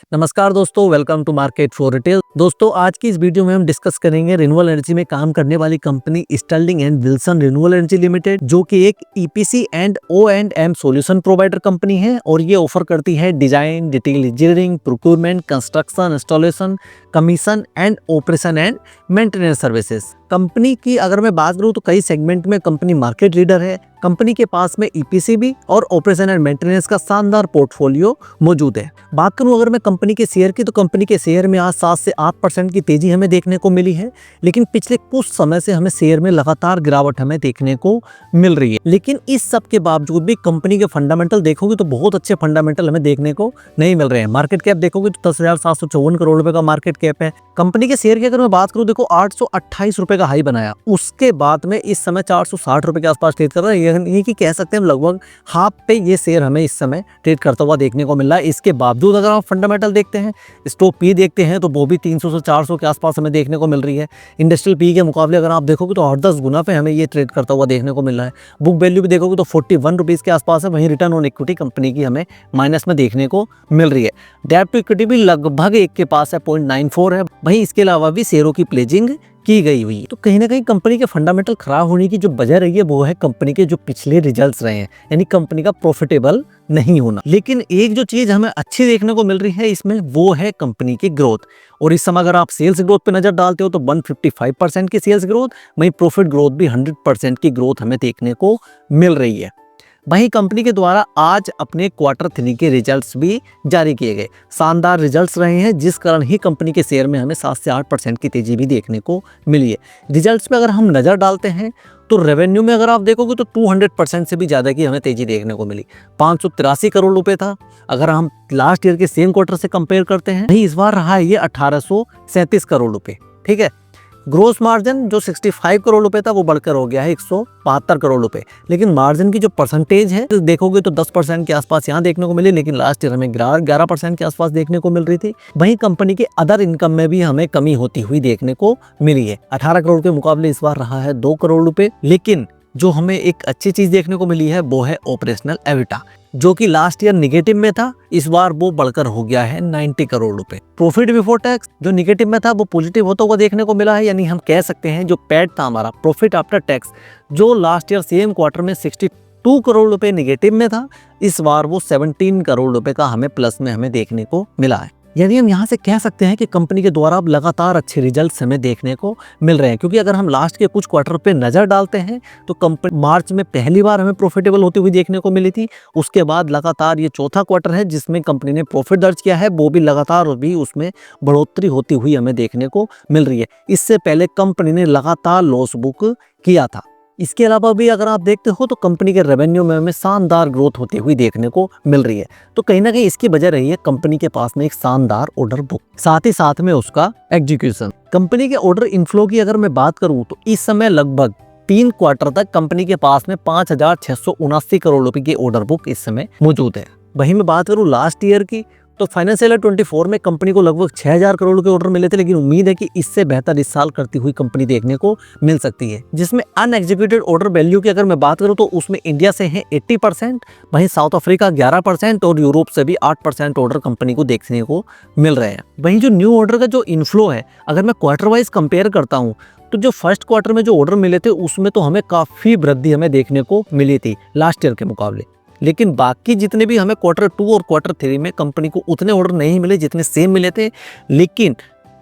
नमस्कार दोस्तों, welcome to market for retail. दोस्तों, आज की इस वीडियो में हम डिस्कस करेंगे रिन्यूएबल एनर्जी में काम करने वाली company Sterling and Wilson renewable energy limited, जो कि एक EPC and O&M solution provider company है और ये ऑफर करती है design, detail engineering, procurement, construction, installation, commission and operation and maintenance services. Company की अगर मैं बात करूं तो कई सेगमेंट में कंपनी मार्केट लीडर है। कंपनी के पास में ईपीसी भी और ऑपरेशन एंड मेंटेनेंस का शानदार पोर्टफोलियो मौजूद है। बात करूं अगर मैं कंपनी के शेयर की, तो कंपनी के शेयर में आज 7 से 8% की तेजी हमें देखने को मिली है, लेकिन पिछले कुछ समय से हमें शेयर में लगातार गिरावट हमें देखने को मिल रही है। लेकिन इस सब के बावजूद भी कंपनी के फंडामेंटल देखोगे तो बहुत अच्छे फंडामेंटल हमें देखने को नहीं मिल रहे हैं। मार्केट कैप देखोगे तो 10,754 करोड़ रुपए का मार्केट कैप है। कंपनी के शेयर की अगर मैं बात करूं, देखो 828 रुपए का हाई बनाया, उसके बाद में इस समय 460 रुपए के आसपास ट्रेड कर रहा है। ये कि कह सकते हैं हम लगभग हाफ पे ये शेयर हमें इस समय ट्रेड करता हुआ देखने को मिल रहा है। इसके बावजूद अगर आप फंडामेंटल देखते हैं, स्टॉक पी देखते हैं, तो वो भी 300 से 400 के आसपास हमें देखने को मिल रही है। इंडस्ट्रियल पी के मुकाबले अगर आप देखोगे तो 8-10 गुना पे हमें ये ट्रेड करता हुआ देखने को मिल रहा है। बुक वैल्यू भी देखोगे तो 41 रुपीज़ के आसपास है। वहीं रिटर्न ऑन इक्विटी कंपनी की हमें माइनस में देखने को मिल रही है। डेब्ट टू इक्विटी भी लगभग 1 के पास है, 0.94 है। वहीं इसके अलावा भी शेयरों की प्लेजिंग की गई हुई है। तो कहीं ना कहीं कंपनी के फंडामेंटल खराब होने की जो वजह रही है वो है कंपनी के जो पिछले रिजल्ट्स रहे हैं, यानी कंपनी का प्रॉफिटेबल नहीं होना। लेकिन एक जो चीज हमें अच्छी देखने को मिल रही है इसमें, वो है कंपनी की ग्रोथ। और इस समय अगर आप सेल्स ग्रोथ पे नजर डालते हो तो 155% की सेल्स ग्रोथ, वहीं प्रॉफिट ग्रोथ भी 100% की ग्रोथ हमें देखने को मिल रही है। वहीं कंपनी के द्वारा आज अपने Q3 के रिजल्ट्स भी जारी किए गए। शानदार रिजल्ट्स रहे हैं, जिस कारण ही कंपनी के शेयर में हमें 7 से 8% की तेजी भी देखने को मिली है। रिजल्ट्स पे अगर हम नज़र डालते हैं तो रेवेन्यू में अगर आप देखोगे तो 200% से भी ज़्यादा की हमें तेजी देखने को मिली। 583 करोड़ रुपए था। अगर हम लास्ट ईयर के सेम क्वार्टर से कंपेयर करते हैं, इस बार रहा है ये 1837 करोड़ रुपए। ठीक है। ग्रोस मार्जिन जो 65 करोड़ रुपए था वो बढ़कर हो गया है 172 करोड़ रुपए। लेकिन मार्जिन की जो परसेंटेज है तो देखोगे तो 10% के आसपास यहाँ देखने को मिली, लेकिन लास्ट ईयर हमें 11% के आसपास देखने को मिल रही थी। वहीं कंपनी के अदर इनकम में भी हमें कमी होती हुई देखने को मिली है। 18 करोड़ के मुकाबले इस बार रहा है 2 करोड़ रुपए। लेकिन जो हमें एक अच्छी चीज देखने को मिली है वो है ऑपरेशनल एबिटा, जो कि लास्ट ईयर निगेटिव में था, इस बार वो बढ़कर हो गया है 90 करोड़ रुपए। प्रॉफिट बिफोर टैक्स जो निगेटिव में था वो पॉजिटिव होता हुआ देखने को मिला है, यानी हम कह सकते हैं जो पैट था हमारा प्रॉफिट आफ्टर टैक्स, जो लास्ट ईयर सेम क्वार्टर में 62 करोड़ रुपए निगेटिव में था, इस बार वो 17 करोड़ रुपए का हमें प्लस में हमें देखने को मिला है। यानी हम यहाँ से कह सकते हैं कि कंपनी के द्वारा अब लगातार अच्छे रिजल्ट्स हमें देखने को मिल रहे हैं। क्योंकि अगर हम लास्ट के कुछ क्वार्टर पे नज़र डालते हैं तो कंपनी मार्च में पहली बार हमें प्रॉफिटेबल होती हुई देखने को मिली थी। उसके बाद लगातार ये चौथा क्वार्टर है जिसमें कंपनी ने प्रॉफिट दर्ज किया है, वो भी लगातार भी उसमें बढ़ोतरी होती हुई हमें देखने को मिल रही है। इससे पहले कंपनी ने लगातार लॉस बुक किया था। इसके अलावा भी अगर आप देखते हो तो कंपनी के रेवेन्यू में हमें शानदार ग्रोथ होती हुई देखने को मिल रही है। तो कहीं ना कहीं इसकी वजह रही है कंपनी के पास में एक शानदार ऑर्डर बुक, साथ ही साथ में उसका एग्जीक्यूशन। कंपनी के ऑर्डर इनफ्लो की अगर मैं बात करूं तो इस समय लगभग 3 क्वार्टर तक कंपनी के पास में 5,679 करोड़ रुपए की ऑर्डर बुक इस समय मौजूद है। वहीं मैं बात करूं लास्ट ईयर की, तो फाइनेंशियल ईयर 24 में कंपनी को लगभग 6,000 करोड़ के ऑर्डर मिले थे, लेकिन उम्मीद है कि इससे बेहतर इस साल करती हुई कंपनी देखने को मिल सकती है। जिसमें अनएग्जीक्यूटेड ऑर्डर वैल्यू की अगर मैं बात करूं तो उसमें इंडिया से है 80%, वहीं साउथ अफ्रीका 11% और यूरोप से भी 8% ऑर्डर कंपनी को देखने को मिल रहे हैं। वहीं जो न्यू ऑर्डर का जो इनफ्लो है, अगर मैं क्वार्टर वाइज कंपेयर करता हूँ तो जो फर्स्ट क्वार्टर में जो ऑर्डर मिले थे उसमें तो हमें काफ़ी वृद्धि हमें देखने को मिली थी लास्ट ईयर के मुकाबले। लेकिन बाकी जितने भी हमें Q2 और Q3 में कंपनी को उतने ऑर्डर नहीं मिले जितने सेम मिले थे। लेकिन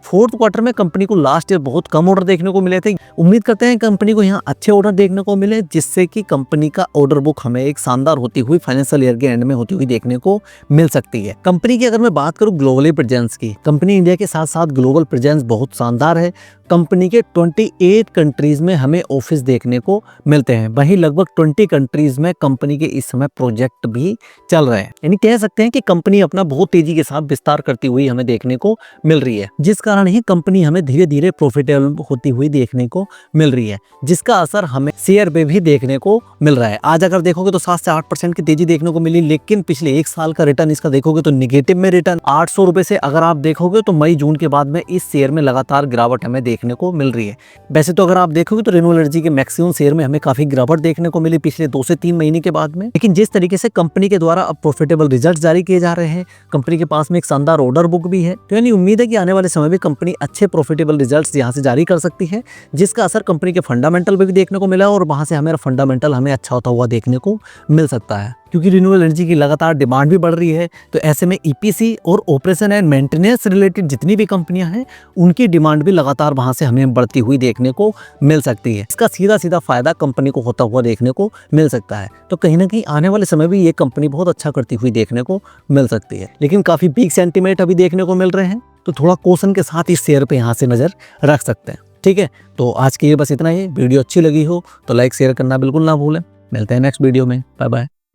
फोर्थ क्वार्टर में कंपनी को लास्ट ईयर बहुत कम ऑर्डर देखने को मिले थे। उम्मीद करते हैं कंपनी को यहाँ अच्छे ऑर्डर देखने को मिले, जिससे कि कंपनी का ऑर्डर बुक हमें एक शानदार होती हुई फाइनेंशियल ईयर के एंड में होती हुई देखने को मिल सकती है। कंपनी की अगर मैं बात करूँ ग्लोबली प्रेजेंस की, कंपनी इंडिया के साथ साथ ग्लोबल प्रेजेंस बहुत शानदार है। कंपनी के 28 कंट्रीज में हमें ऑफिस देखने को मिलते हैं। वहीं लगभग 20 कंट्रीज में कंपनी के इस समय प्रोजेक्ट भी चल रहे हैं। यानी कह सकते हैं कि कंपनी अपना बहुत तेजी के साथ विस्तार करती हुई हमें देखने को मिल रही है, जिस कारण ही कंपनी हमें धीरे धीरे प्रॉफिटेबल होती हुई देखने को मिल रही है, जिसका असर हमें शेयर पे भी देखने को मिल रहा है। आज अगर देखोगे तो 7 से 8% की तेजी देखने को मिली, लेकिन पिछले 1 साल का रिटर्न इसका देखोगे तो निगेटिव में रिटर्न 800 रुपए से अगर आप देखोगे तो मई जून के बाद में इस शेयर में लगातार गिरावट हमें देखने देखने को मिल रही है। वैसे तो अगर आप देखोगे तो रिन्यूएबल एनर्जी के मैक्सिमम शेयर में हमें काफी गिरावट देखने को मिली पिछले 2 से 3 महीने के बाद में, लेकिन जिस तरीके से कंपनी के द्वारा अब प्रॉफिटेबल रिजल्ट जारी किए जा रहे हैं, कंपनी के पास में एक शानदार ऑर्डर बुक भी है, तो यानी उम्मीद है कि आने वाले समय में कंपनी अच्छे प्रॉफिटेबल रिजल्ट्स यहाँ से जारी कर सकती है, जिसका असर कंपनी के फंडामेंटल पे भी देखने को मिला और वहां से हमारा फंडामेंटल हमें अच्छा होता हुआ देखने को मिल सकता है। क्योंकि रिन्यूएबल एनर्जी की लगातार डिमांड भी बढ़ रही है, तो ऐसे में ईपीसी और ऑपरेशन एंड मेंटेनेंस रिलेटेड जितनी भी कंपनियां हैं उनकी डिमांड भी लगातार वहां से हमें बढ़ती हुई देखने को मिल सकती है। इसका सीधा सीधा फायदा कंपनी को होता हुआ देखने को मिल सकता है। तो कहीं ना कहीं आने वाले समय में ये कंपनी बहुत अच्छा करती हुई देखने को मिल सकती है, लेकिन काफी वीक सेंटीमेंट अभी देखने को मिल रहे हैं, तो थोड़ा कॉशन के साथ इस शेयर पे यहाँ से नजर रख सकते हैं। ठीक है, तो आज के लिए बस इतना ही। वीडियो अच्छी लगी हो तो लाइक शेयर करना बिल्कुल ना भूलें। मिलते हैं नेक्स्ट वीडियो में। Bye bye.